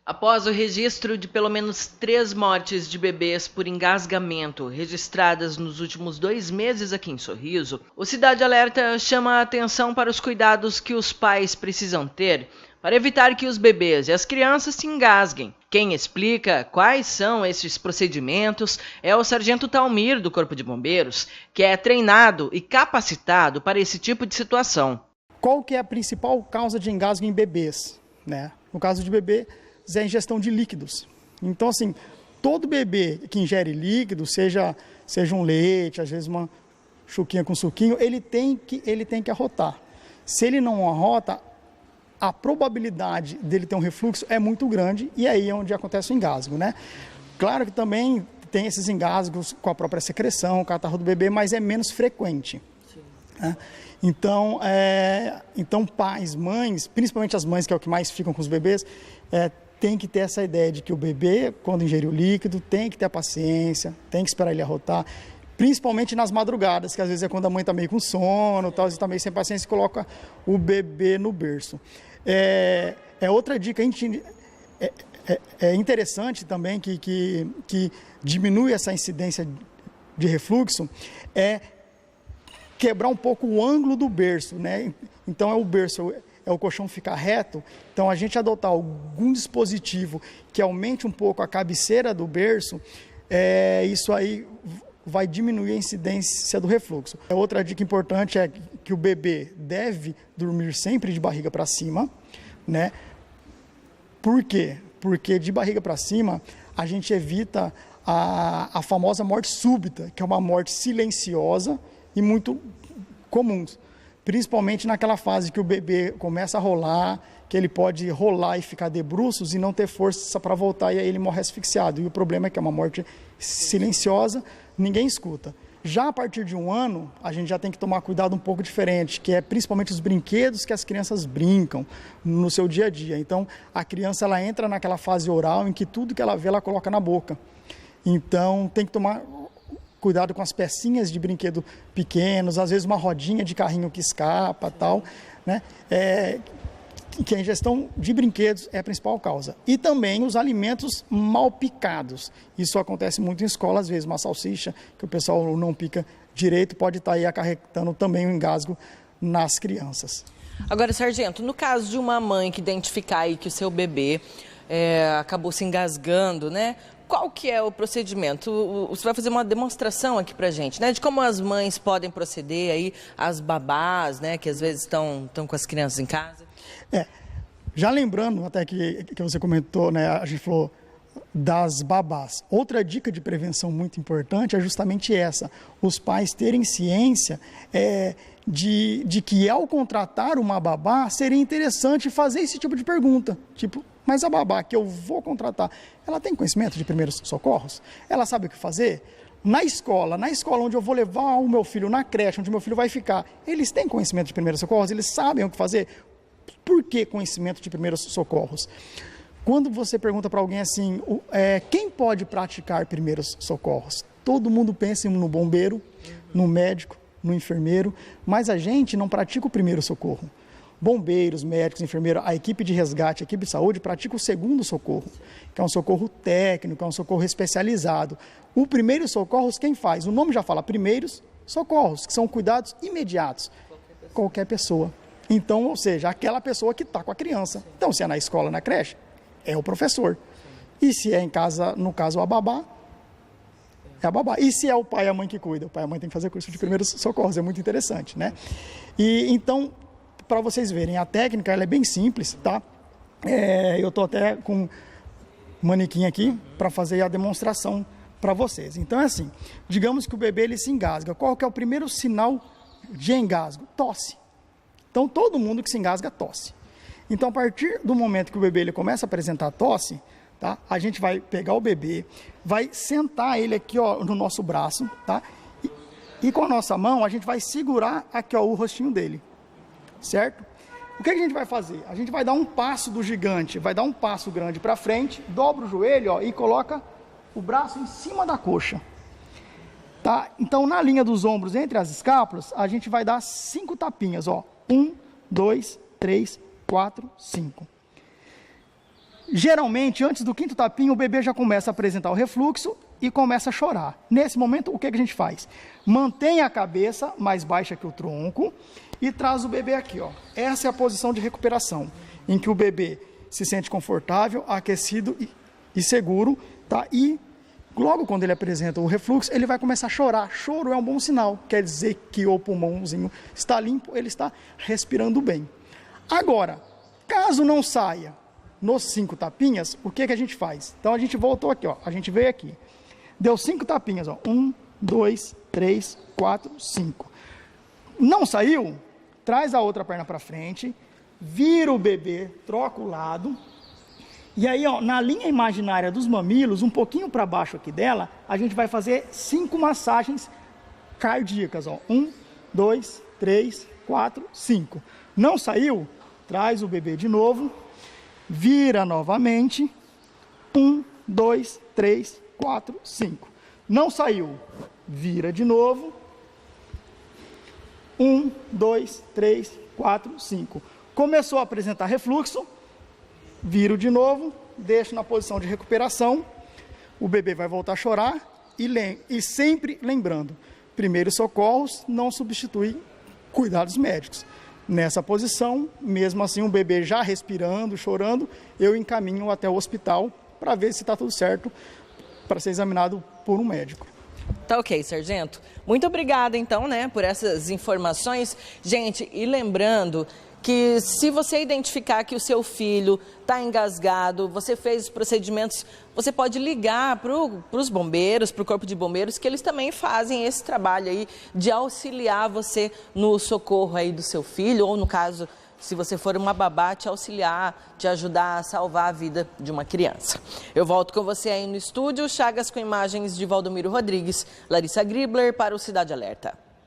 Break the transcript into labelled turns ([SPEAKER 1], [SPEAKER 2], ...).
[SPEAKER 1] Após o registro de pelo menos 3 mortes de bebês por engasgamento registradas nos últimos 2 meses aqui em Sorriso, o Cidade Alerta chama a atenção para os cuidados que os pais precisam ter para evitar que os bebês e as crianças se engasguem. Quem explica quais são esses procedimentos é o Sargento Talmir, do Corpo de Bombeiros, que é treinado e capacitado para esse tipo de situação.
[SPEAKER 2] Qual que é a principal causa de engasgo em bebês, né? No caso de bebê, é a ingestão de líquidos. Então, assim, todo bebê que ingere líquido, seja um leite, às vezes uma chuquinha com suquinho, ele tem que arrotar. Se ele não arrota, a probabilidade dele ter um refluxo é muito grande e aí é onde acontece o engasgo, né? Claro que também tem esses engasgos com a própria secreção, o catarro do bebê, mas é menos frequente. Né? Então, pais, mães, principalmente as mães, que é o que mais ficam com os bebês, tem que ter essa ideia de que o bebê, quando ingerir o líquido, tem que ter a paciência, tem que esperar ele arrotar, principalmente nas madrugadas, que às vezes é quando a mãe está meio com sono, tal, está meio sem paciência e coloca o bebê no berço. Outra dica interessante também, que diminui essa incidência de refluxo, é quebrar um pouco o ângulo do berço, né? Então o berço é o colchão ficar reto, então a gente adotar algum dispositivo que aumente um pouco a cabeceira do berço, isso aí vai diminuir a incidência do refluxo. Outra dica importante é que o bebê deve dormir sempre de barriga para cima, né? Por quê? Porque de barriga para cima a gente evita a famosa morte súbita, que é uma morte silenciosa e muito comum. Principalmente naquela fase que o bebê começa a rolar, que ele pode rolar e ficar de bruços e não ter força para voltar e aí ele morre asfixiado. E o problema é que é uma morte silenciosa, ninguém escuta. Já a partir de 1 ano, a gente já tem que tomar cuidado um pouco diferente, que é principalmente os brinquedos que as crianças brincam no seu dia a dia. Então, a criança ela entra naquela fase oral em que tudo que ela vê, ela coloca na boca. Então, tem que tomar cuidado com as pecinhas de brinquedo pequenos, às vezes uma rodinha de carrinho que escapa, tal, né? Que a ingestão de brinquedos é a principal causa. E também os alimentos mal picados. Isso acontece muito em escola, às vezes uma salsicha que o pessoal não pica direito pode estar aí acarretando também o engasgo nas crianças.
[SPEAKER 1] Agora, Sargento, no caso de uma mãe que identificar aí que o seu bebê acabou se engasgando, né? Qual que é o procedimento? Você vai fazer uma demonstração aqui pra gente, né? De como as mães podem proceder aí, as babás, né? Que às vezes estão com as crianças em casa.
[SPEAKER 2] Já lembrando até que você comentou, né? A gente falou das babás. Outra dica de prevenção muito importante é justamente essa. Os pais terem ciência de que ao contratar uma babá, seria interessante fazer esse tipo de pergunta. Tipo, mas a babá que eu vou contratar, ela tem conhecimento de primeiros socorros? Ela sabe o que fazer? Na escola onde eu vou levar o meu filho, na creche, onde o meu filho vai ficar, eles têm conhecimento de primeiros socorros? Eles sabem o que fazer? Por que conhecimento de primeiros socorros? Quando você pergunta para alguém assim, quem pode praticar primeiros socorros? Todo mundo pensa no bombeiro, no médico, no enfermeiro, mas a gente não pratica o primeiro socorro. Bombeiros, médicos, enfermeiros, a equipe de resgate, a equipe de saúde pratica o segundo socorro, que é um socorro técnico, é um socorro especializado. O primeiro socorro, quem faz? O nome já fala primeiros socorros, que são cuidados imediatos. Qualquer pessoa. Então, ou seja, aquela pessoa que está com a criança. Então, se é na escola, na creche, é o professor. E se é em casa, no caso, a babá, é a babá. E se é o pai e a mãe que cuida? O pai e a mãe tem que fazer curso de primeiros socorros, é muito interessante, né? E então, para vocês verem, a técnica ela é bem simples, tá? Eu estou até com um manequim aqui para fazer a demonstração para vocês. Então é assim, digamos que o bebê ele se engasga. Qual que é o primeiro sinal de engasgo? Tosse. Então todo mundo que se engasga tosse. Então a partir do momento que o bebê ele começa a apresentar tosse, tá? A gente vai pegar o bebê, vai sentar ele aqui ó, no nosso braço, tá? E com a nossa mão a gente vai segurar aqui ó, o rostinho dele. Certo? O que a gente vai fazer? A gente vai dar um passo do gigante, vai dar um passo grande para frente, dobra o joelho ó, e coloca o braço em cima da coxa. Tá? Então, na linha dos ombros, entre as escápulas, a gente vai dar 5 tapinhas. Ó. 1, 2, 3, 4, 5. Geralmente, antes do 5º tapinha, o bebê já começa a apresentar o refluxo e começa a chorar. Nesse momento, o que a gente faz? Mantém a cabeça mais baixa que o tronco e traz o bebê aqui, ó. Essa é a posição de recuperação, em que o bebê se sente confortável, aquecido e seguro, tá? E logo quando ele apresenta o refluxo, ele vai começar a chorar. Choro é um bom sinal, quer dizer que o pulmãozinho está limpo, ele está respirando bem. Agora, caso não saia nos 5 tapinhas, o que a gente faz? Então a gente voltou aqui, ó. A gente veio aqui. Deu 5 tapinhas, ó. 1, 2, 3, 4, 5. Não saiu? Traz a outra perna para frente, vira o bebê, troca o lado. E aí, ó, na linha imaginária dos mamilos, um pouquinho para baixo aqui dela, a gente vai fazer 5 massagens cardíacas, ó. 1, 2, 3, 4, 5. Não saiu? Traz o bebê de novo. Vira novamente, 1, 2, 3, 4, 5. Não saiu, vira de novo, 1, 2, 3, 4, 5. Começou a apresentar refluxo, viro de novo, deixo na posição de recuperação, o bebê vai voltar a chorar e sempre lembrando, primeiros socorros não substitui cuidados médicos. Nessa posição, mesmo assim, o bebê já respirando, chorando, eu encaminho até o hospital para ver se está tudo certo, para ser examinado por um médico.
[SPEAKER 1] Tá ok, sargento. Muito obrigada, então, né, por essas informações. Gente, e lembrando que se você identificar que o seu filho está engasgado, você fez os procedimentos, você pode ligar para os bombeiros, para o Corpo de Bombeiros, que eles também fazem esse trabalho aí de auxiliar você no socorro aí do seu filho, ou no caso, se você for uma babá, te auxiliar, te ajudar a salvar a vida de uma criança. Eu volto com você aí no estúdio, Chagas com imagens de Valdomiro Rodrigues, Larissa Gribler para o Cidade Alerta.